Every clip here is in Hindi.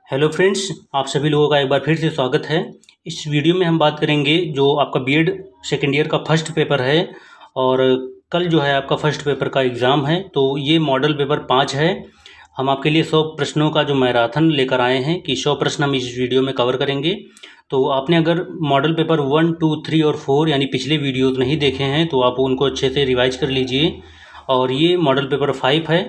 हेलो फ्रेंड्स, आप सभी लोगों का एक बार फिर से स्वागत है। इस वीडियो में हम बात करेंगे जो आपका बीएड सेकेंड ईयर का फर्स्ट पेपर है और कल जो है आपका फर्स्ट पेपर का एग्ज़ाम है। तो ये मॉडल पेपर 5 है। हम आपके लिए 100 प्रश्नों का जो मैराथन लेकर आए हैं कि 100 प्रश्न हम इस वीडियो में कवर करेंगे। तो आपने अगर मॉडल पेपर 1, 2, 3 और 4 यानी पिछले वीडियोज़ नहीं देखे हैं तो आप उनको अच्छे से रिवाइज कर लीजिए। और ये मॉडल पेपर 5 है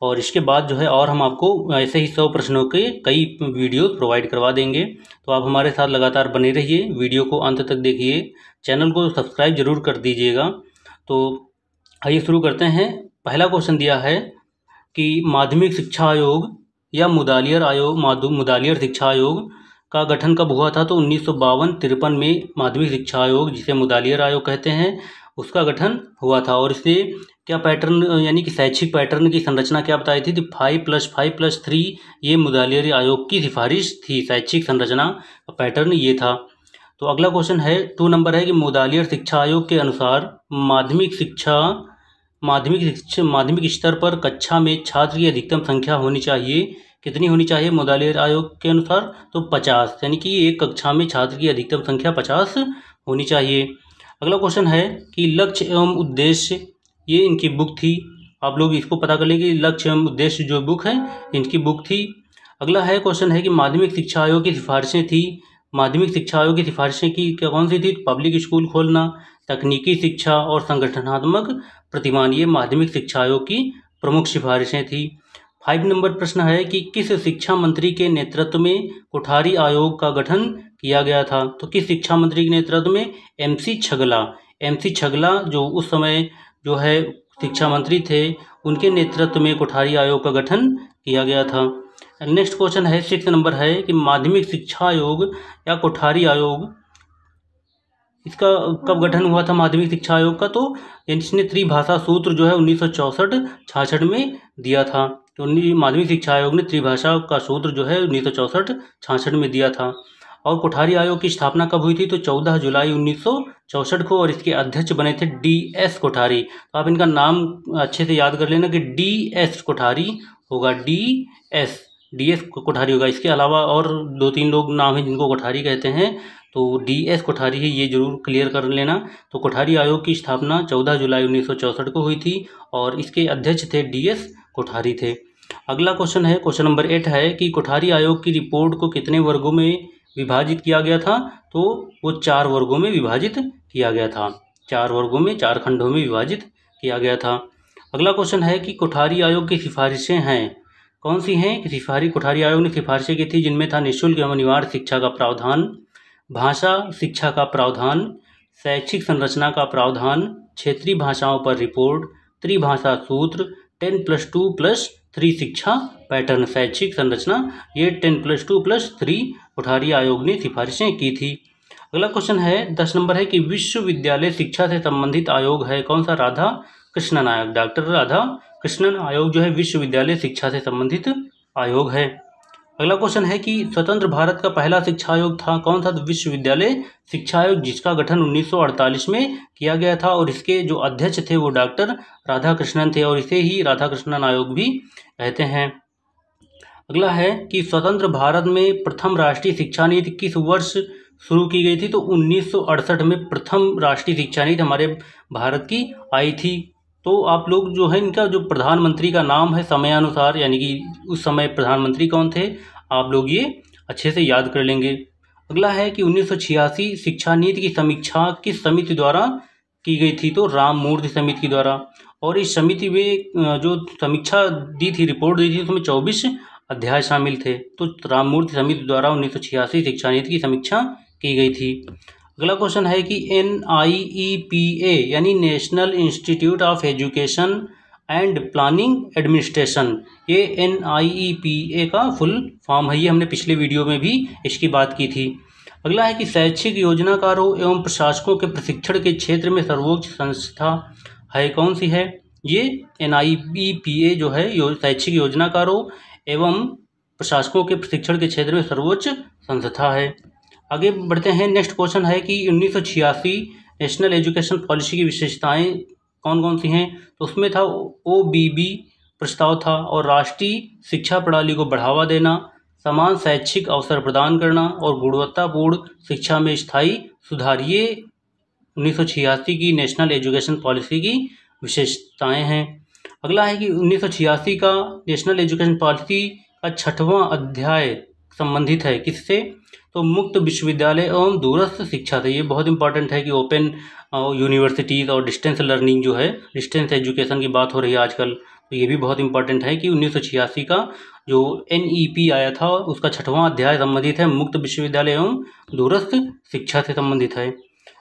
और इसके बाद जो है और हम आपको ऐसे ही 100 प्रश्नों के कई वीडियो प्रोवाइड करवा देंगे। तो आप हमारे साथ लगातार बने रहिए, वीडियो को अंत तक देखिए, चैनल को सब्सक्राइब जरूर कर दीजिएगा। तो आइए शुरू करते हैं। पहला क्वेश्चन दिया है कि माध्यमिक शिक्षा आयोग या मुदालियर शिक्षा आयोग का गठन कब हुआ था। तो 1952-53 में माध्यमिक शिक्षा आयोग, जिसे मुदालियर आयोग कहते हैं, उसका गठन हुआ था। और इसे क्या पैटर्न यानी कि शैक्षिक पैटर्न की संरचना क्या बताई थी। 5+5+3 ये मुदालियर आयोग की सिफारिश थी। शैक्षिक संरचना का पैटर्न ये था। तो अगला क्वेश्चन है 2 नंबर है कि मुदालियर शिक्षा आयोग के अनुसार माध्यमिक स्तर पर कक्षा में छात्र की अधिकतम संख्या होनी चाहिए। कितनी होनी चाहिए मुदालियर आयोग के अनुसार। तो 50, यानी कि एक कक्षा में छात्र की अधिकतम संख्या 50 होनी चाहिए। अगला क्वेश्चन है कि लक्ष्य एवं उद्देश्य, ये इनकी बुक थी। आप लोग इसको पता कर लेंगे, लक्ष्य एवं उद्देश्य जो बुक है इनकी बुक थी। अगला है क्वेश्चन है कि माध्यमिक शिक्षा आयोग की सिफारिशें थी। माध्यमिक शिक्षा आयोग की सिफारिशें की क्या कौन सी थी। पब्लिक स्कूल खोलना, तकनीकी शिक्षा और संगठनात्मक प्रतिमान, ये माध्यमिक शिक्षा आयोग की प्रमुख सिफारिशें थी। 5 नंबर प्रश्न है कि किस शिक्षा मंत्री के नेतृत्व में कोठारी आयोग का गठन किया गया था। तो किस शिक्षा मंत्री के नेतृत्व में। MC छगला जो उस समय जो है शिक्षा मंत्री थे, उनके नेतृत्व में कोठारी आयोग का गठन किया गया था। नेक्स्ट क्वेश्चन है 6 नंबर है कि माध्यमिक शिक्षा आयोग या कोठारी आयोग, इसका कब गठन हुआ था माध्यमिक शिक्षा आयोग का। तो इसने त्रिभाषा सूत्र जो है 1964-66 में दिया था। तो माध्यमिक शिक्षा आयोग ने त्रिभाषा का सूत्र जो है 1964-66 में दिया था। और कोठारी आयोग की स्थापना कब हुई थी। तो 14 जुलाई 1964 को, और इसके अध्यक्ष बने थे DS कोठारी। तो आप इनका नाम अच्छे से याद कर लेना कि DS कोठारी होगा, DS कोठारी होगा। इसके अलावा और 2-3 लोग नाम हैं जिनको कोठारी कहते हैं, तो DS कोठारी ही, ये जरूर क्लियर कर लेना। तो कोठारी आयोग की स्थापना 14 जुलाई 1964 को हुई थी और इसके अध्यक्ष थे DS कोठारी थे। अगला क्वेश्चन है क्वेश्चन नंबर 8 है कि कोठारी आयोग की रिपोर्ट को कितने वर्गों में विभाजित किया गया था। तो वो 4 वर्गों में विभाजित किया गया था। 4 वर्गों में, 4 खंडों में विभाजित किया गया था। अगला क्वेश्चन है कि कोठारी आयोग की सिफारिशें हैं, कौन सी हैं कि कोठारी आयोग ने सिफारिशें की थी, जिनमें था निःशुल्क एवं अनिवार्य शिक्षा का प्रावधान, भाषा शिक्षा का प्रावधान, शैक्षिक संरचना का प्रावधान, क्षेत्रीय भाषाओं पर रिपोर्ट, त्रिभाषा सूत्र, 10+2+3 शिक्षा पैटर्न। शैक्षिक संरचना ये 10+2+3 कोठारी आयोग ने सिफारिशें की थी। अगला क्वेश्चन है 10 नंबर है कि विश्वविद्यालय शिक्षा से संबंधित आयोग है कौन सा। राधा कृष्णन आयोग, डॉक्टर राधा कृष्णन आयोग जो है विश्वविद्यालय शिक्षा से संबंधित आयोग है। अगला क्वेश्चन है कि स्वतंत्र भारत का पहला शिक्षा आयोग था कौन था। तो विश्वविद्यालय शिक्षा आयोग, जिसका गठन 1948 में किया गया था और इसके जो अध्यक्ष थे वो डॉक्टर राधा कृष्णन थे और इसे ही राधा कृष्णन आयोग भी कहते हैं। अगला है कि स्वतंत्र भारत में प्रथम राष्ट्रीय शिक्षा नीति किस वर्ष शुरू की गई थी। तो 1968 में प्रथम राष्ट्रीय शिक्षा नीति हमारे भारत की आई थी। तो आप लोग जो है इनका जो प्रधानमंत्री का नाम है समयानुसार, यानी कि उस समय प्रधानमंत्री कौन थे, आप लोग ये अच्छे से याद कर लेंगे। अगला है कि 1986 शिक्षा नीति की समीक्षा किस समिति द्वारा की गई थी। तो राममूर्ति समिति द्वारा। और इस समिति में जो समीक्षा दी थी, रिपोर्ट दी थी, उसमें 24 अध्याय शामिल थे। तो राममूर्ति समिति द्वारा 1986 शिक्षा नीति की समीक्षा की गई थी। अगला क्वेश्चन है कि NIEPA यानी national institute of education and planning administration, ये NIEPA का फुल फॉर्म है। ये हमने पिछले वीडियो में भी इसकी बात की थी। अगला है कि शैक्षिक योजनाकारों एवं प्रशासकों के प्रशिक्षण के क्षेत्र में सर्वोच्च संस्था है कौन सी है। ये NIEPA जो है शैक्षिक योजनाकारों एवं प्रशासकों के प्रशिक्षण के क्षेत्र में सर्वोच्च संस्था है। आगे बढ़ते हैं। नेक्स्ट क्वेश्चन है कि 1986 नेशनल एजुकेशन पॉलिसी की विशेषताएं कौन कौन सी हैं। तो उसमें था OBB प्रस्ताव था और राष्ट्रीय शिक्षा प्रणाली को बढ़ावा देना, समान शैक्षिक अवसर प्रदान करना और गुणवत्तापूर्ण शिक्षा में स्थायी सुधार, ये 1986 की नेशनल एजुकेशन पॉलिसी की विशेषताएं हैं। अगला है कि 1986 का नेशनल एजुकेशन पॉलिसी का 6वां अध्याय संबंधित है किससे? तो मुक्त विश्वविद्यालय एवं दूरस्थ शिक्षा से। ये बहुत इंपॉर्टेंट है कि ओपन यूनिवर्सिटीज़ और डिस्टेंस लर्निंग जो है, डिस्टेंस एजुकेशन की बात हो रही है आजकल, तो ये भी बहुत इंपॉर्टेंट है कि 1986 का जो NEP आया था उसका 6वां अध्याय संबंधित है मुक्त विश्वविद्यालय एवं दूरस्थ शिक्षा से संबंधित है।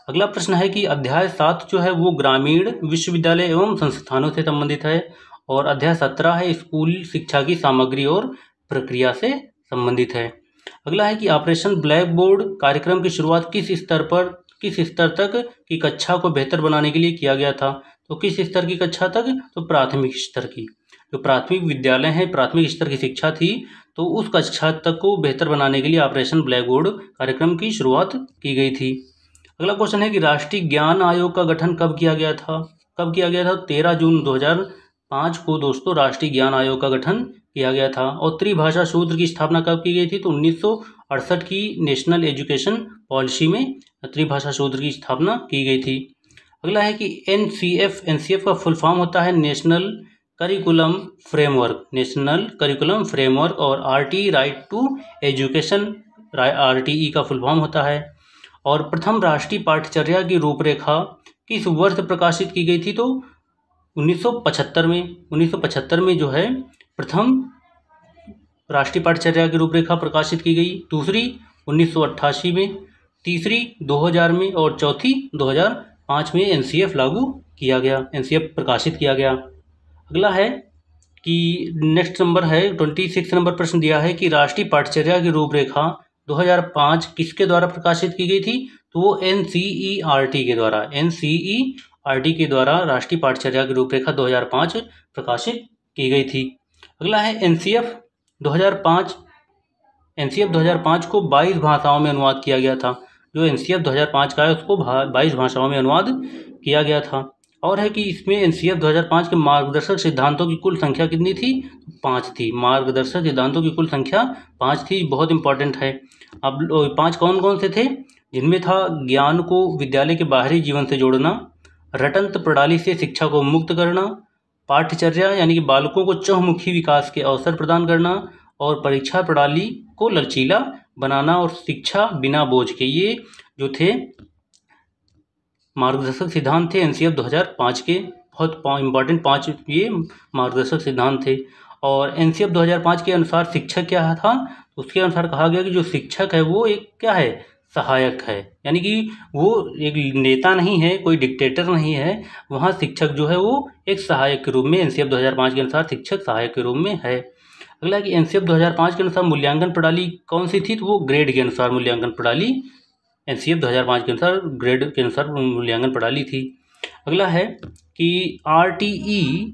अगला प्रश्न है कि अध्याय 7 जो है वो ग्रामीण विश्वविद्यालय एवं संस्थानों से संबंधित है, और अध्याय 17 है स्कूल शिक्षा की सामग्री और प्रक्रिया से संबंधित है। अगला है कि ऑपरेशन ब्लैक बोर्ड कार्यक्रम की शुरुआत किस स्तर तक की कक्षा को बेहतर बनाने के लिए किया गया था? तो किस स्तर की कक्षा तक? तो प्राथमिक स्तर की। जो प्राथमिक विद्यालय है, प्राथमिक स्तर की शिक्षा थी, तो उस कक्षा तक को बेहतर बनाने के लिए ऑपरेशन ब्लैक बोर्ड कार्यक्रम की शुरुआत की गई थी। अगला क्वेश्चन है कि राष्ट्रीय ज्ञान आयोग का गठन कब किया गया था? 13 जून 2005 को दोस्तों राष्ट्रीय ज्ञान आयोग का गठन किया गया था। और त्रिभाषा सूत्र की स्थापना कब की गई थी? तो 1968 की नेशनल एजुकेशन पॉलिसी में त्रिभाषा सूत्र की स्थापना की गई थी। अगला है कि NCF का फुल फॉर्म होता है नेशनल करिकुलम फ्रेमवर्क, और RT right to education, RTE का फुल फॉर्म होता है। और प्रथम राष्ट्रीय पाठ्यचर्या की रूपरेखा किस वर्ष प्रकाशित की गई थी? तो 1975 में जो है प्रथम राष्ट्रीय पाठ्यचर्या की रूपरेखा प्रकाशित की गई, दूसरी 1988 में, तीसरी 2000 में, और चौथी 2005 में NCF लागू किया गया, NCF प्रकाशित किया गया। अगला है कि नेक्स्ट नंबर है 26 नंबर प्रश्न दिया है कि राष्ट्रीय पाठ्यचर्या की रूपरेखा 2005 किसके द्वारा प्रकाशित की गई थी? तो वो NCERT के द्वारा राष्ट्रीय पाठ्यचर्या की रूपरेखा 2005 प्रकाशित की गई थी। अगला है NCF 2005 को 22 भाषाओं में अनुवाद किया गया था। जो NCF 2005 का है उसको 22 भाषाओं में अनुवाद किया गया था। और है कि इसमें NCF 2005 के मार्गदर्शक सिद्धांतों की कुल संख्या कितनी थी? 5 थी। मार्गदर्शक सिद्धांतों की कुल संख्या 5 थी, बहुत इंपॉर्टेंट है। अब 5 कौन कौन से थे? जिनमें था ज्ञान को विद्यालय के बाहरी जीवन से जोड़ना, रटंत्र प्रणाली से शिक्षा को मुक्त करना, पाठ्यचर्या यानी कि बालकों को चहुमुखी विकास के अवसर प्रदान करना, और परीक्षा प्रणाली को लचीला बनाना, और शिक्षा बिना बोझ के। ये जो थे मार्गदर्शक सिद्धांत थे NCF 2005 के, बहुत इंपॉर्टेंट 5 ये मार्गदर्शक सिद्धांत थे। और NCF 2005 के अनुसार शिक्षक क्या था? उसके अनुसार कहा गया कि जो शिक्षक है वो एक क्या है? सहायक है, यानी कि वो एक नेता नहीं है, कोई डिक्टेटर नहीं है। वहाँ शिक्षक जो है वो एक सहायक के रूप में NCF 2005 के अनुसार शिक्षक सहायक के रूप में है। अगला कि NCF 2005 के अनुसार मूल्यांकन प्रणाली कौन सी थी? तो वो ग्रेड के अनुसार मूल्यांकन प्रणाली, NCF 2005 के अनुसार ग्रेड के अनुसार मूल्यांकन प्रणाली थी। अगला है कि RTE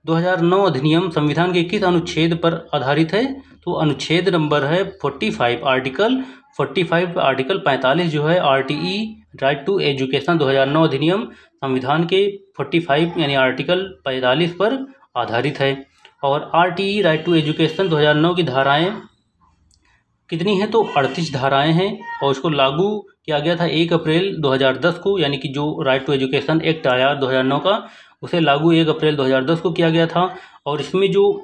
2009 अधिनियम संविधान के किस अनुच्छेद पर आधारित है? तो अनुच्छेद नंबर है 45, आर्टिकल 45 जो है RTE राइट टू एजुकेशन 2009 अधिनियम संविधान के 45 यानी आर्टिकल 45 पर आधारित है। और RTE राइट टू एजुकेशन 2009 की धाराएं कितनी हैं? तो 38 धाराएं हैं, और उसको लागू किया गया था 1 अप्रैल 2010 को, यानी कि जो राइट टू एजुकेशन एक्ट आया 2009 का, उसे लागू 1 अप्रैल 2010 को किया गया था। और इसमें जो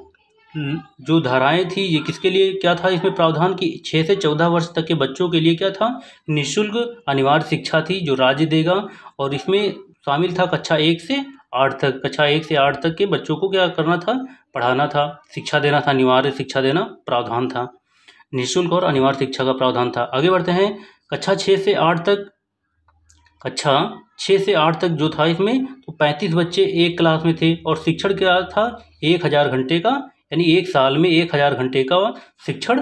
धाराएं थी ये किसके लिए क्या था? इसमें प्रावधान की 6 से 14 वर्ष तक के बच्चों के लिए क्या था? निःशुल्क अनिवार्य शिक्षा थी जो राज्य देगा। और इसमें शामिल था कक्षा 1 से 8 तक के बच्चों को क्या करना था? पढ़ाना था, शिक्षा देना था, अनिवार्य शिक्षा देना प्रावधान था, निःशुल्क और अनिवार्य शिक्षा का प्रावधान था। आगे बढ़ते हैं। कक्षा 6 से 8 तक जो था इसमें तो 35 बच्चे एक क्लास में थे, और शिक्षण क्या था? 1000 घंटे का, यानी एक साल में 1000 घंटे का शिक्षण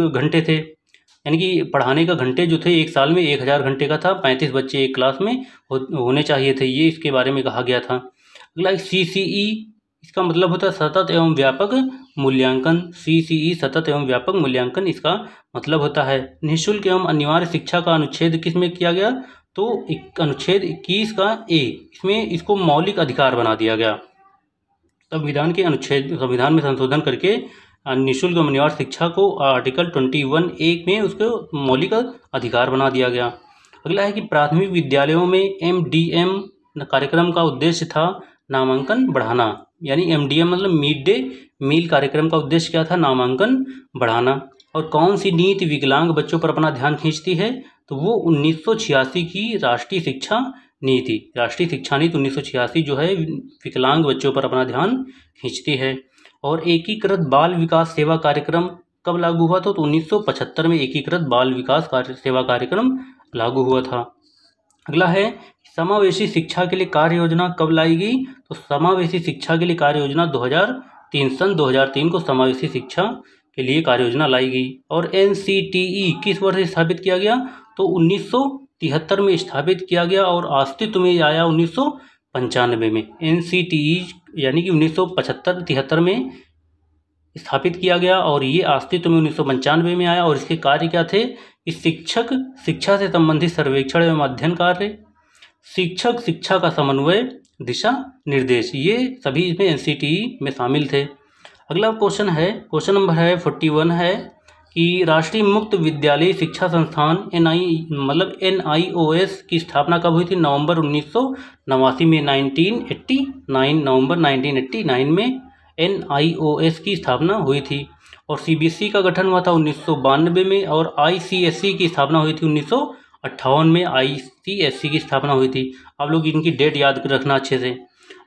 घंटे थे, यानी कि पढ़ाने का घंटे जो थे एक साल में 1000 घंटे का था। 35 बच्चे एक क्लास में होने चाहिए थे, ये इसके बारे में कहा गया था। अगला CCE, इसका मतलब होता है सतत एवं व्यापक मूल्यांकन। CCE सतत एवं व्यापक मूल्यांकन इसका मतलब होता है। निःशुल्क एवं अनिवार्य शिक्षा का अनुच्छेद किस में किया गया? तो अनुच्छेद 21 का A, इसमें इसको मौलिक अधिकार बना दिया गया। संविधान में संशोधन करके निःशुल्क अनिवार्य शिक्षा को आर्टिकल 21(1) में उसको मौलिक अधिकार बना दिया गया। अगला है कि प्राथमिक विद्यालयों में MDM कार्यक्रम का उद्देश्य था नामांकन बढ़ाना, यानी MDM मतलब मिड डे मील कार्यक्रम का उद्देश्य क्या था? नामांकन बढ़ाना। और कौन सी नीति विकलांग बच्चों पर अपना ध्यान खींचती है? तो वो 1986 की राष्ट्रीय शिक्षा नीति 1986 जो है विकलांग बच्चों पर अपना ध्यान खींचती है। और एकीकृत बाल विकास सेवा कार्यक्रम कब लागू हुआ था? तो 1975 में एकीकृत बाल विकास सेवा कार्यक्रम लागू हुआ था। अगला है समावेशी शिक्षा के लिए कार्य योजना कब लाई गई? तो समावेशी शिक्षा के लिए कार्य योजना 2003 को समावेशी शिक्षा के लिए कार्य योजना लाई गई। और NCTE किस वर्ष स्थापित किया गया? तो 1973 में स्थापित किया गया और अस्तित्व में आया 1995 में। NCTE यानी कि 1973 में स्थापित किया गया और ये अस्तित्व में 1995 में आया। और इसके कार्य क्या थे? कि शिक्षक शिक्षा से संबंधित सर्वेक्षण एवं अध्ययन कार्य, शिक्षक शिक्षा का समन्वय, दिशा निर्देश, ये सभी इसमें NCTE में शामिल थे। अगला क्वेश्चन नंबर 41 है कि राष्ट्रीय मुक्त विद्यालय शिक्षा संस्थान NIOS की स्थापना कब हुई थी? नवंबर 1989 में। 1989 नवंबर 1989 में NIOS की स्थापना हुई थी। और CBSE का गठन हुआ था 1992 में। और ICSE की स्थापना हुई थी 1958 में। ICSE की स्थापना हुई थी। आप लोग इनकी डेट याद रखना अच्छे से।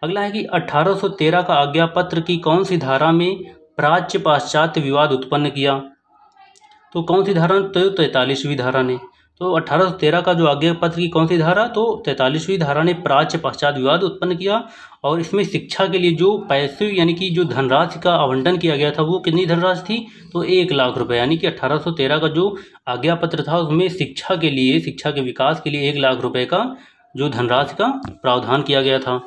अगला है कि 1813 का आज्ञा पत्र की कौन सी धारा में प्राच्य पाश्चात्य विवाद उत्पन्न किया? तो कौन सी धारा? तो 43वीं धारा ने। तो 1813 का जो आज्ञा पत्र की कौन सी धारा? तो 43वीं धारा ने प्राच्य पाश्चात्य विवाद उत्पन्न किया। और इसमें शिक्षा के लिए जो पैसे यानी कि जो धनराशि का आवंटन किया गया था वो कितनी धनराशि थी? तो 1 लाख रुपए। यानी कि 1813 का जो आज्ञा पत्र था उसमें शिक्षा के लिए, शिक्षा के विकास के लिए 1 लाख रुपए का जो धनराशि का प्रावधान किया गया था।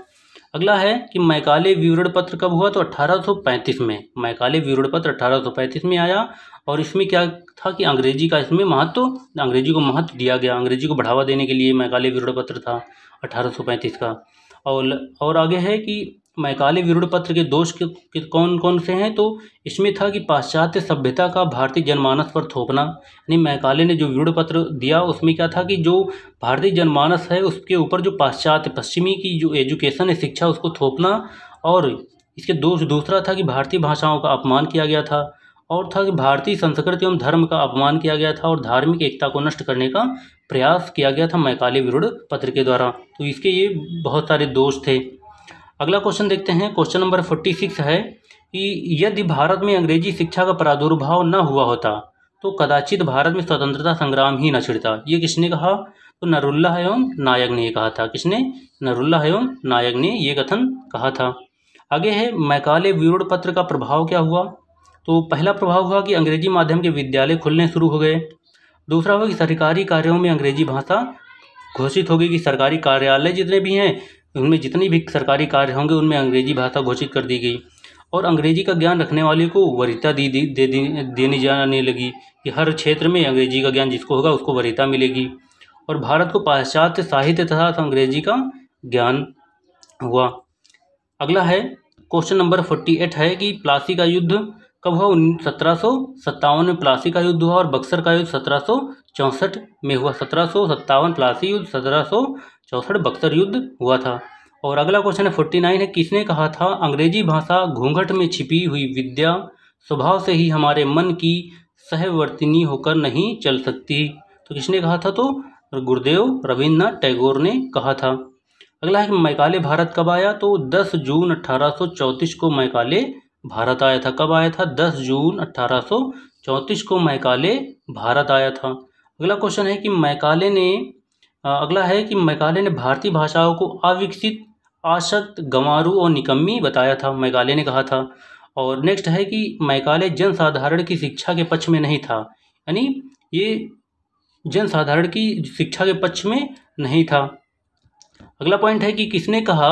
अगला है कि मैकाले विवरण पत्र कब हुआ? तो 1835 में। मैकाले विवरण पत्र 1835 में आया। और इसमें क्या था कि अंग्रेजी का इसमें अंग्रेजी को महत्व दिया गया, अंग्रेजी को बढ़ावा देने के लिए मैकाले विवरण पत्र था 1835 का। और आगे है कि मैकाले विवरण पत्र के दोष कौन कौन से हैं? तो इसमें था कि पाश्चात्य सभ्यता का भारतीय जनमानस पर थोपना। यानी मैकाले ने जो विवरण पत्र दिया उसमें क्या था कि जो भारतीय जनमानस है उसके ऊपर जो पाश्चात्य पश्चिमी की जो एजुकेशन है, शिक्षा, उसको थोपना। और इसके दूसरा था कि भारतीय भाषाओं का अपमान किया गया था। और था कि भारतीय संस्कृति एवं धर्म का अपमान किया गया था और धार्मिक एकता को नष्ट करने का प्रयास किया गया था मैकाले विवरण पत्र के द्वारा। तो इसके ये बहुत सारे दोष थे। अगला क्वेश्चन देखते हैं। क्वेश्चन नंबर 46 है कि यदि भारत में अंग्रेजी शिक्षा का प्रादुर्भाव न हुआ होता तो कदाचित भारत में स्वतंत्रता संग्राम ही न छिड़ता। ये किसने कहा? तो नरुल्लाह एवं नायक ने कहा था। किसने? नरुल्लाह एवं नायक ने ये कथन कहा था। आगे है मैकाले विवरण पत्र का प्रभाव क्या हुआ? तो पहला प्रभाव हुआ कि अंग्रेजी माध्यम के विद्यालय खुलने शुरू हो गए। दूसरा हुआ कि सरकारी कार्यों में अंग्रेजी भाषा घोषित हो गई कि सरकारी कार्यालय जितने भी हैं उनमें जितनी भी सरकारी कार्य होंगे उनमें अंग्रेजी भाषा घोषित कर दी गई। और अंग्रेजी का ज्ञान रखने वाले को वरीयता देनी जाने लगी कि हर क्षेत्र में अंग्रेजी का ज्ञान जिसको होगा उसको वरीयता मिलेगी। और भारत को पाश्चात्य साहित्य तथा अंग्रेजी का ज्ञान हुआ। अगला है क्वेश्चन नंबर 48 है कि प्लासी का युद्ध कब हुआ? 1757 में प्लासी का युद्ध हुआ और बक्सर का युद्ध 1764 में हुआ। 1757 प्लासी युद्ध, 1764 बक्सर युद्ध हुआ था। और अगला क्वेश्चन है 49 है किसने कहा था अंग्रेजी भाषा घूंघट में छिपी हुई विद्या, स्वभाव से ही हमारे मन की सहवर्तिनी होकर नहीं चल सकती। तो किसने कहा था? तो गुरुदेव रविन्द्रनाथ टैगोर ने कहा था। अगला है कि मैकाले भारत कब आया? तो 10 जून 1834 को मैकाले भारत आया था। कब आया था? 10 जून 1834 को मैकाले भारत आया था। अगला क्वेश्चन है कि मैकाले ने भारतीय भाषाओं को अविकसित, अशक्त, गंवारू और निकम्मी बताया था। मैकाले ने कहा था। और नेक्स्ट है कि मैकाले जनसाधारण की शिक्षा के पक्ष में नहीं था। यानी ये जनसाधारण की शिक्षा के पक्ष में नहीं था। अगला पॉइंट है कि किसने कहा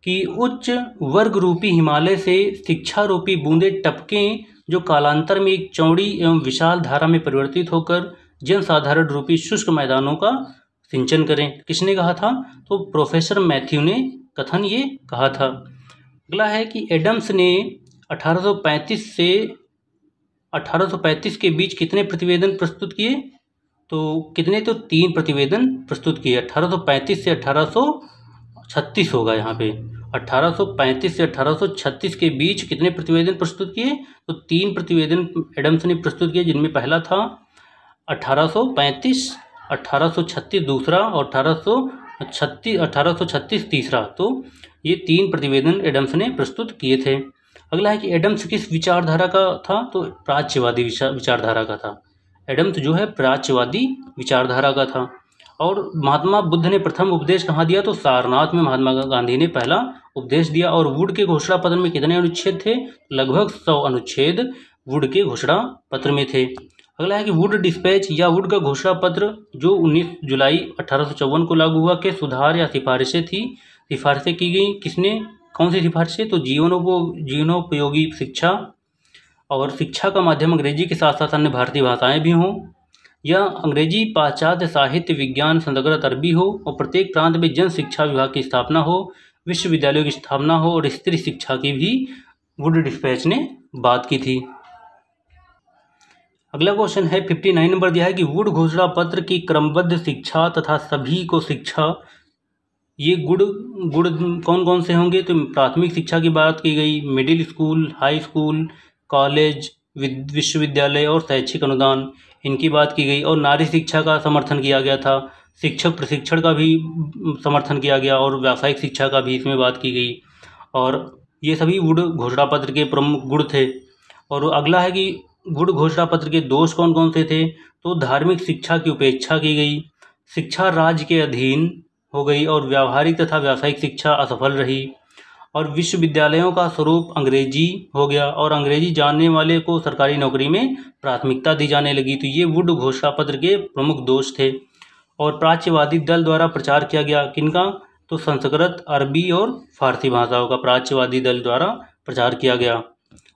कि उच्च वर्ग रूपी हिमालय से शिक्षा रूपी बूंदे टपकें जो कालांतर में एक चौड़ी एवं विशाल धारा में परिवर्तित होकर जनसाधारण रूपी शुष्क मैदानों का सिंचन करें। किसने कहा था? तो प्रोफेसर मैथ्यू ने कथन ये कहा था। अगला है कि एडम्स ने 1835 से 1835 के बीच कितने प्रतिवेदन प्रस्तुत किए? तो कितने? तो 3 प्रतिवेदन प्रस्तुत किए। 1835 से 1836 होगा यहाँ पे। 1835 से 1836 के बीच कितने प्रतिवेदन प्रस्तुत किए? तो 3 प्रतिवेदन एडम्स ने प्रस्तुत किए, जिनमें पहला था 1835, 1836 दूसरा और 1836 तीसरा। तो ये 3 प्रतिवेदन एडम्स ने प्रस्तुत किए थे। अगला है कि एडम्स किस विचारधारा का था? तो प्राच्यवादी विचारधारा का था। एडम्स जो है प्राच्यवादी विचारधारा का था। और महात्मा बुद्ध ने प्रथम उपदेश कहाँ दिया? तो सारनाथ में महात्मा गांधी ने पहला उपदेश दिया। और वुड के घोषणा पत्र में कितने अनुच्छेद थे? लगभग 100 अनुच्छेद वुड के घोषणा पत्र में थे। अगला है कि वुड डिस्पैच या वुड का घोषणा पत्र जो 19 जुलाई 1854 को लागू हुआ के सुधार या सिफारिशें थी। सिफारिशें की गई किसने? कौन सी सिफारिशें? तो जीवनोपयोगी शिक्षा और शिक्षा का माध्यम अंग्रेजी के साथ साथ अन्य भारतीय भाषाएं भी हों, या अंग्रेजी, पाश्चात्य साहित्य, विज्ञान, संस्कृत, अरबी हो, और प्रत्येक प्रांत में जन शिक्षा विभाग की स्थापना हो, विश्वविद्यालयों की स्थापना हो, और स्त्री शिक्षा की भी वुड डिस्पैच ने बात की थी। अगला क्वेश्चन है 59 नंबर दिया है कि वुड घोषणा पत्र की क्रमबद्ध शिक्षा तथा सभी को शिक्षा, ये गुड़ कौन कौन से होंगे? तो प्राथमिक शिक्षा की बात की गई, middle school, high school, college, विश्वविद्यालय और शैक्षिक अनुदान, इनकी बात की गई। और नारी शिक्षा का समर्थन किया गया था, शिक्षक प्रशिक्षण का भी समर्थन किया गया, और व्यावसायिक शिक्षा का भी इसमें बात की गई। और ये सभी वुड घोषणा पत्र के प्रमुख गुण थे। और अगला है कि वुड घोषणा पत्र के दोष कौन कौन से थे? तो धार्मिक शिक्षा की उपेक्षा की गई, शिक्षा राज्य के अधीन हो गई, और व्यावहारिक तथा व्यावसायिक शिक्षा असफल रही, और विश्वविद्यालयों का स्वरूप अंग्रेजी हो गया, और अंग्रेजी जानने वाले को सरकारी नौकरी में प्राथमिकता दी जाने लगी। तो ये वुड घोषणा पत्र के प्रमुख दोष थे। और प्राच्यवादी दल द्वारा प्रचार किया गया किनका? तो संस्कृत, अरबी और फारसी भाषाओं का प्राच्यवादी दल द्वारा प्रचार किया गया।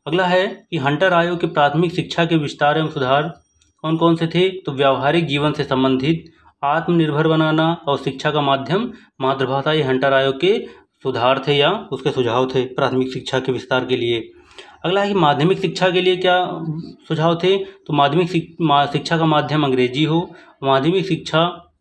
अगला है कि हंटर आयोग के प्राथमिक शिक्षा के विस्तार एवं सुधार कौन कौन से थे? तो व्यावहारिक जीवन से संबंधित, आत्मनिर्भर बनाना और शिक्षा का माध्यम मातृभाषा, ये हंटर आयोग के सुधार थे या उसके सुझाव थे प्राथमिक शिक्षा के विस्तार के लिए। अगला है कि माध्यमिक शिक्षा के लिए क्या सुझाव थे? तो माध्यमिक शिक्षा का माध्यम अंग्रेजी हो। माध्यमिक शिक्षा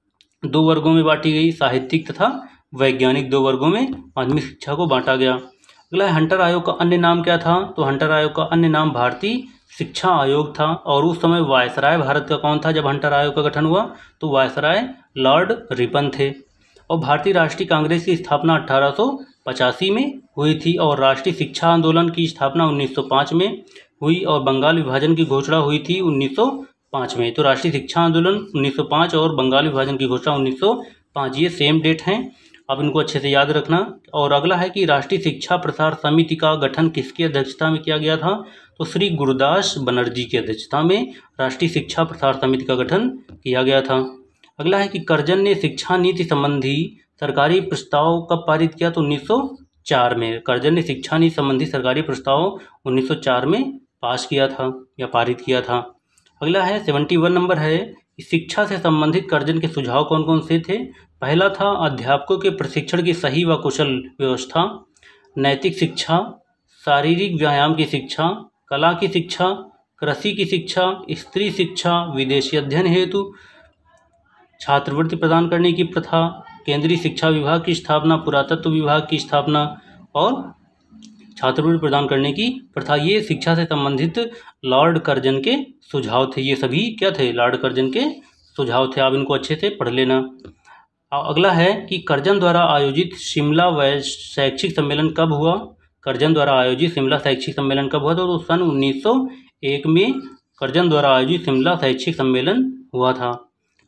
2 वर्गों में बांटी गई, साहित्यिक तथा वैज्ञानिक 2 वर्गों में माध्यमिक शिक्षा को बांटा गया। अगला है हंटर आयोग का अन्य नाम क्या था? तो हंटर आयोग का अन्य नाम भारतीय शिक्षा आयोग था। और उस समय वायसराय भारत का कौन था जब हंटर आयोग का गठन हुआ? तो वायसराय लॉर्ड रिपन थे। और भारतीय राष्ट्रीय कांग्रेस की स्थापना 1885 में हुई थी, और राष्ट्रीय शिक्षा आंदोलन की स्थापना 1905 में हुई, और बंगाल विभाजन की घोषणा हुई थी 1905 में। तो राष्ट्रीय शिक्षा आंदोलन 1905 और बंगाल विभाजन की घोषणा 1905, ये सेम डेट हैं, अब इनको अच्छे से याद रखना। और अगला है कि राष्ट्रीय शिक्षा प्रसार समिति का गठन किसकी अध्यक्षता में किया गया था? तो श्री गुरुदास बनर्जी की अध्यक्षता में राष्ट्रीय शिक्षा प्रसार समिति का गठन किया गया था। अगला है कि कर्जन ने शिक्षा नीति संबंधी सरकारी प्रस्ताव कब पारित किया? तो 1904 में। कर्जन ने शिक्षा नीति संबंधी सरकारी प्रस्ताव 1904 में पास किया था या पारित किया था। अगला है 71 नंबर है, शिक्षा से संबंधित कर्जन के सुझाव कौन कौन से थे? पहला था अध्यापकों के प्रशिक्षण की सही व कुशल व्यवस्था, नैतिक शिक्षा, शारीरिक व्यायाम की शिक्षा, कला की शिक्षा, कृषि की शिक्षा, स्त्री शिक्षा, विदेशी अध्ययन हेतु छात्रवृत्ति प्रदान करने की प्रथा, केंद्रीय शिक्षा विभाग की स्थापना, पुरातत्व विभाग की स्थापना और छात्रवृत्ति प्रदान करने की प्रथा। ये शिक्षा से संबंधित लॉर्ड कर्जन के सुझाव थे। ये सभी क्या थे? लॉर्ड कर्जन के सुझाव थे। आप इनको अच्छे से पढ़ लेना। अगला है कि कर्जन द्वारा आयोजित शिमला शैक्षिक सम्मेलन कब हुआ? कर्जन द्वारा आयोजित शिमला शैक्षिक सम्मेलन कब हुआ? तो सन 1901 में कर्जन द्वारा आयोजित शिमला शैक्षिक सम्मेलन हुआ था।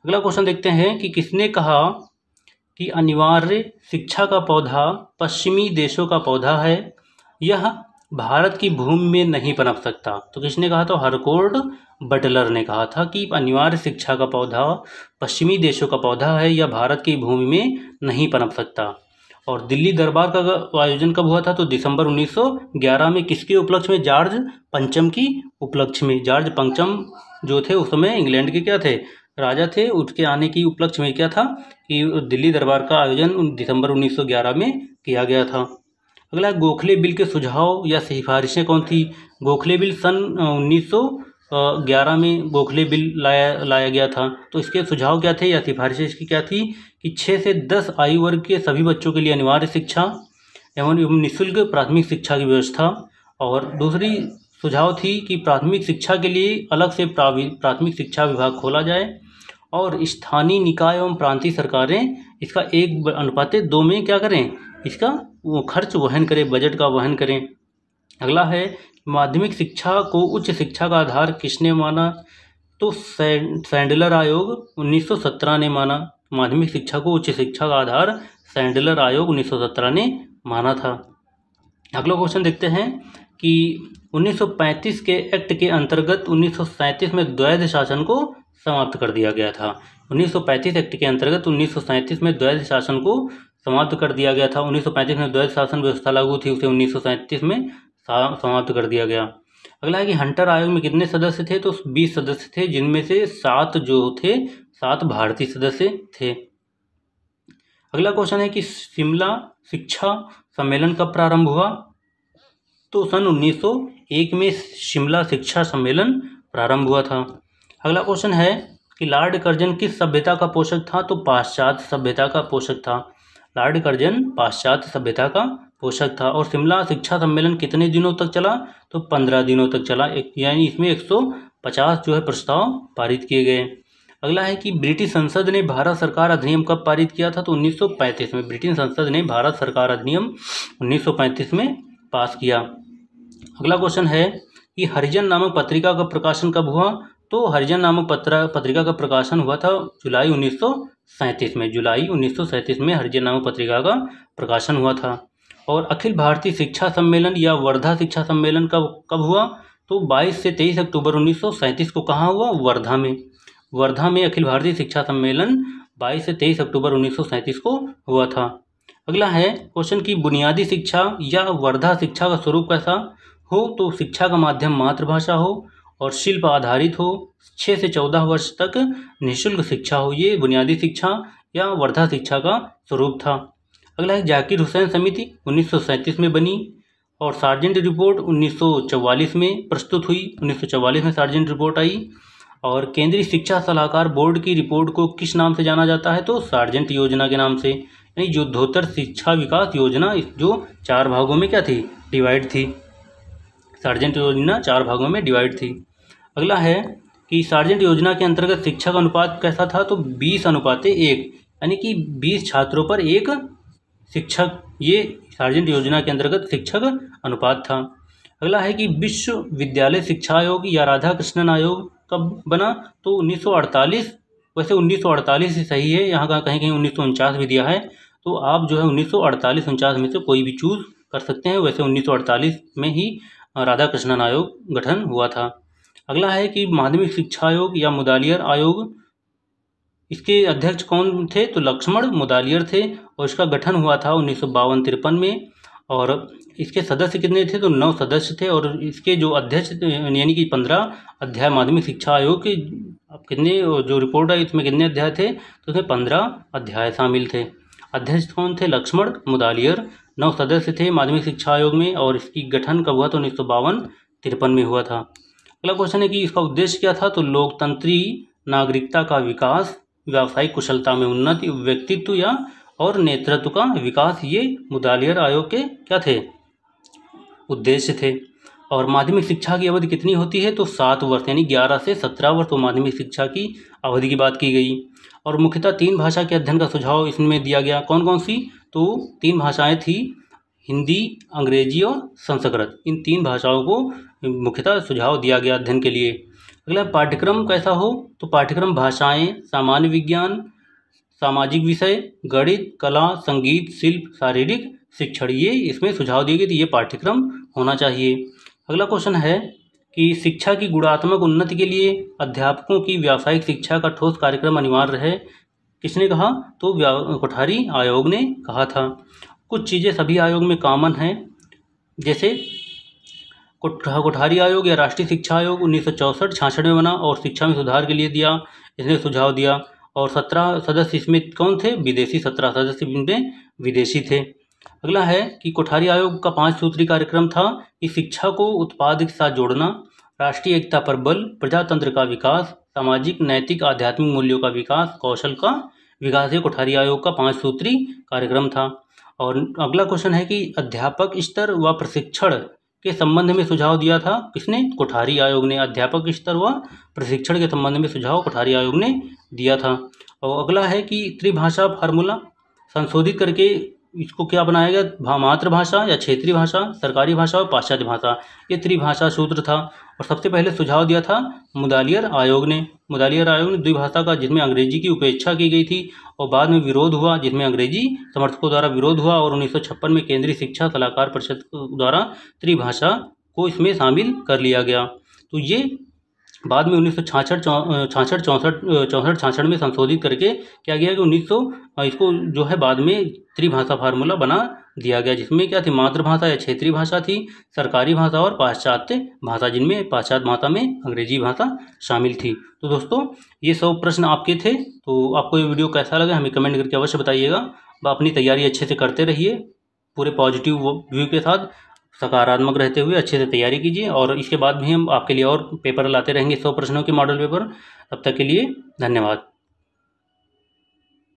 अगला क्वेश्चन देखते हैं कि किसने कहा कि अनिवार्य शिक्षा का पौधा पश्चिमी देशों का पौधा है, यह भारत की भूमि में नहीं पनप सकता? तो किसने कहा? तो हरकोर्ट बटलर ने कहा था कि अनिवार्य शिक्षा का पौधा पश्चिमी देशों का पौधा है, यह भारत की भूमि में नहीं पनप सकता। और दिल्ली दरबार का आयोजन कब हुआ था? तो दिसंबर 1911 में। किसके उपलक्ष्य में? जॉर्ज पंचम की उपलक्ष्य में। जॉर्ज पंचम जो थे उस समय इंग्लैंड के क्या थे? राजा थे। उनके आने की उपलक्ष्य में क्या था कि दिल्ली दरबार का आयोजन दिसंबर 1911 में किया गया था। अगला गोखले बिल के सुझाव या सिफारिशें कौन थी? गोखले बिल सन 1911 में गोखले बिल लाया गया था। तो इसके सुझाव क्या थे या सिफारिशें इसकी क्या थी कि 6 से 10 आयु वर्ग के सभी बच्चों के लिए अनिवार्य शिक्षा एवं निःशुल्क प्राथमिक शिक्षा की व्यवस्था। और दूसरी सुझाव थी कि प्राथमिक शिक्षा के लिए अलग से प्राथमिक शिक्षा विभाग खोला जाए और स्थानीय निकाय एवं प्रांतीय सरकारें इसका 1:2 में क्या करें, इसका वो खर्च वहन करें, बजट का वहन करें। अगला है माध्यमिक शिक्षा को उच्च शिक्षा का आधार किसने माना, तो सैंडलर आयोग 1917 ने माना। माध्यमिक शिक्षा को उच्च शिक्षा का आधार सैंडलर आयोग 1917 ने माना था। अगला क्वेश्चन देखते हैं कि 1935 के एक्ट के अंतर्गत 1937 में द्वैध शासन को समाप्त कर दिया गया था। 1935 एक्ट के अंतर्गत 1937 में द्वैध शासन को समाप्त कर दिया गया था। 1935 में द्वैध शासन व्यवस्था लागू थी, उसे 1937 में समाप्त कर दिया गया। अगला है कि हंटर आयोग में कितने सदस्य थे, तो 20 सदस्य थे, जिनमें से 7 जो थे 7 भारतीय सदस्य थे। अगला क्वेश्चन है कि शिमला शिक्षा सम्मेलन कब प्रारंभ हुआ, तो सन 1901 में शिमला शिक्षा सम्मेलन प्रारंभ हुआ था। अगला क्वेश्चन है कि लॉर्ड कर्जन किस सभ्यता का पोषक था, तो पाश्चात्य सभ्यता का पोषक था। लॉर्ड कर्जन पाश्चात्य सभ्यता का पोषक था। और शिमला शिक्षा सम्मेलन कितने दिनों तक चला, तो 15 दिनों तक चला, यानी इसमें 150 जो है प्रस्ताव पारित किए गए। अगला है कि ब्रिटिश संसद ने भारत सरकार अधिनियम कब पारित किया था, तो 1935 में ब्रिटिश संसद ने भारत सरकार अधिनियम 1935 में पास किया। अगला क्वेश्चन है कि हरिजन नामक पत्रिका का प्रकाशन कब हुआ, तो हरिजन नामक पत्रिका का प्रकाशन हुआ था जुलाई 1937 में। जुलाई 1937 में हरिजन नामक पत्रिका का प्रकाशन हुआ था। और अखिल भारतीय शिक्षा सम्मेलन या वर्धा शिक्षा सम्मेलन कब हुआ, तो 22 से 23 अक्टूबर 1937 को कहाँ हुआ, वर्धा में। वर्धा में अखिल भारतीय शिक्षा सम्मेलन 22 से 23 अक्टूबर 1937 को हुआ था। अगला है क्वेश्चन की बुनियादी शिक्षा या वर्धा शिक्षा का स्वरूप कैसा हो, तो शिक्षा का माध्यम मातृभाषा हो और शिल्प आधारित हो, 6 से 14 वर्ष तक निःशुल्क शिक्षा हो। ये बुनियादी शिक्षा या वर्धा शिक्षा का स्वरूप था। अगला है जाकिर हुसैन समिति 1937 में बनी और सार्जेंट रिपोर्ट 1944 में प्रस्तुत हुई। 1944 में सार्जेंट रिपोर्ट आई। और केंद्रीय शिक्षा सलाहकार बोर्ड की रिपोर्ट को किस नाम से जाना जाता है, तो सार्जेंट योजना के नाम से, यानी युद्धोत्तर शिक्षा विकास योजना, जो 4 भागों में क्या थी, डिवाइड थी। सार्जेंट योजना 4 भागों में डिवाइड थी। अगला है कि सार्जेंट योजना के अंतर्गत शिक्षा का अनुपात कैसा था, तो 20:1, यानी कि 20 छात्रों पर 1 शिक्षक, ये सार्जेंट योजना के अंतर्गत शिक्षक अनुपात था। अगला है कि विश्वविद्यालय शिक्षा आयोग या राधा कृष्णन आयोग कब बना, तो 1948। वैसे 1948 ही सही है, यहाँ का कहीं कहीं 1949 भी दिया है, तो आप जो है 1948-49 में से कोई भी चूज कर सकते हैं। वैसे 1948 में ही राधा कृष्णन आयोग गठन हुआ था। अगला है कि माध्यमिक शिक्षा आयोग या मुदालियर आयोग, इसके अध्यक्ष कौन थे, तो लक्ष्मण मुदालियर थे और इसका गठन हुआ था 1952-53 में। और इसके सदस्य कितने थे, तो 9 सदस्य थे। और इसके जो अध्यक्ष यानी कि 15 अध्याय माध्यमिक शिक्षा आयोग के कितने, जो रिपोर्ट है इसमें कितने अध्याय थे, तो उसमें 15 अध्याय शामिल थे। अध्यक्ष कौन थे, लक्ष्मण मुदालियर। 9 सदस्य थे माध्यमिक शिक्षा आयोग में और इसकी गठन कब हुआ, तो 1952-53 में हुआ था। अगला क्वेश्चन है कि इसका उद्देश्य क्या था, तो लोकतंत्री नागरिकता का विकास, व्यावसायिक कुशलता में उन्नति, व्यक्तित्व या और नेतृत्व का विकास, ये मुदालियर आयोग के क्या थे, उद्देश्य थे। और माध्यमिक शिक्षा की अवधि कितनी होती है, तो 7 वर्ष, यानी 11 से 17 वर्ष तो माध्यमिक शिक्षा की अवधि की बात की गई। और मुख्यतः 3 भाषा के अध्ययन का सुझाव इसमें दिया गया। कौन कौन सी, तो 3 भाषाएं थी, हिंदी, अंग्रेजी और संस्कृत। इन 3 भाषाओं को मुख्यतः सुझाव दिया गया अध्ययन के लिए। अगला पाठ्यक्रम कैसा हो, तो पाठ्यक्रम भाषाएं, सामान्य विज्ञान, सामाजिक विषय, गणित, कला, संगीत, शिल्प, शारीरिक शिक्षण, ये इसमें सुझाव दिए गए थे, ये पाठ्यक्रम होना चाहिए। अगला क्वेश्चन है कि शिक्षा की गुणात्मक उन्नति के लिए अध्यापकों की व्यावसायिक शिक्षा का ठोस कार्यक्रम अनिवार्य है, किसने कहा, तो कोठारी आयोग ने कहा था। कुछ चीज़ें सभी आयोग में कॉमन हैं, जैसे कोठारी आयोग या राष्ट्रीय शिक्षा आयोग 1964-66 में बना और शिक्षा में सुधार के लिए दिया, इसने सुझाव दिया। और 17 सदस्य इसमें कौन थे, विदेशी, 17 सदस्य इनमें विदेशी थे। अगला है कि कोठारी आयोग का 5 सूत्री कार्यक्रम था कि शिक्षा को उत्पाद के साथ जोड़ना, राष्ट्रीय एकता पर बल, प्रजातंत्र का विकास, सामाजिक नैतिक आध्यात्मिक मूल्यों का विकास, कौशल का विकास। ये कोठारी आयोग का 5 सूत्री कार्यक्रम था। और अगला क्वेश्चन है कि अध्यापक स्तर व प्रशिक्षण के संबंध में सुझाव दिया था किसने? कोठारी आयोग ने। अध्यापक स्तर व प्रशिक्षण के संबंध में सुझाव कोठारी आयोग ने दिया था। और अगला है कि त्रिभाषा फार्मूला संशोधित करके इसको क्या बनाया गया? मातृभाषा या क्षेत्रीय भाषा, सरकारी भाषा और पाश्चात्य भाषा, ये त्रिभाषा सूत्र था। और सबसे पहले सुझाव दिया था मुदालियर आयोग ने। मुदालियर आयोग ने द्विभाषा का, जिसमें अंग्रेजी की उपेक्षा की गई थी, और बाद में विरोध हुआ जिसमें अंग्रेजी समर्थकों द्वारा विरोध हुआ, और 1956 में केंद्रीय शिक्षा सलाहकार परिषद द्वारा त्रिभाषा को इसमें शामिल कर लिया गया। तो ये बाद में 1966 में संशोधित करके क्या किया कि इसको जो है बाद में त्रिभाषा फार्मूला बना दिया गया, जिसमें क्या थी? मातृभाषा या क्षेत्रीय भाषा थी, सरकारी भाषा और पाश्चात्य भाषा, जिनमें पाश्चात्य भाषा में अंग्रेजी भाषा शामिल थी। तो दोस्तों ये 100 प्रश्न आपके थे। तो आपको ये वीडियो कैसा लगा हमें कमेंट करके अवश्य बताइएगा। अपनी तैयारी अच्छे से करते रहिए, पूरे पॉजिटिव व्यू के साथ, सकारात्मक रहते हुए अच्छे से तैयारी कीजिए। और इसके बाद भी हम आपके लिए और पेपर लाते रहेंगे 100 प्रश्नों के मॉडल पेपर। तब तक के लिए धन्यवाद।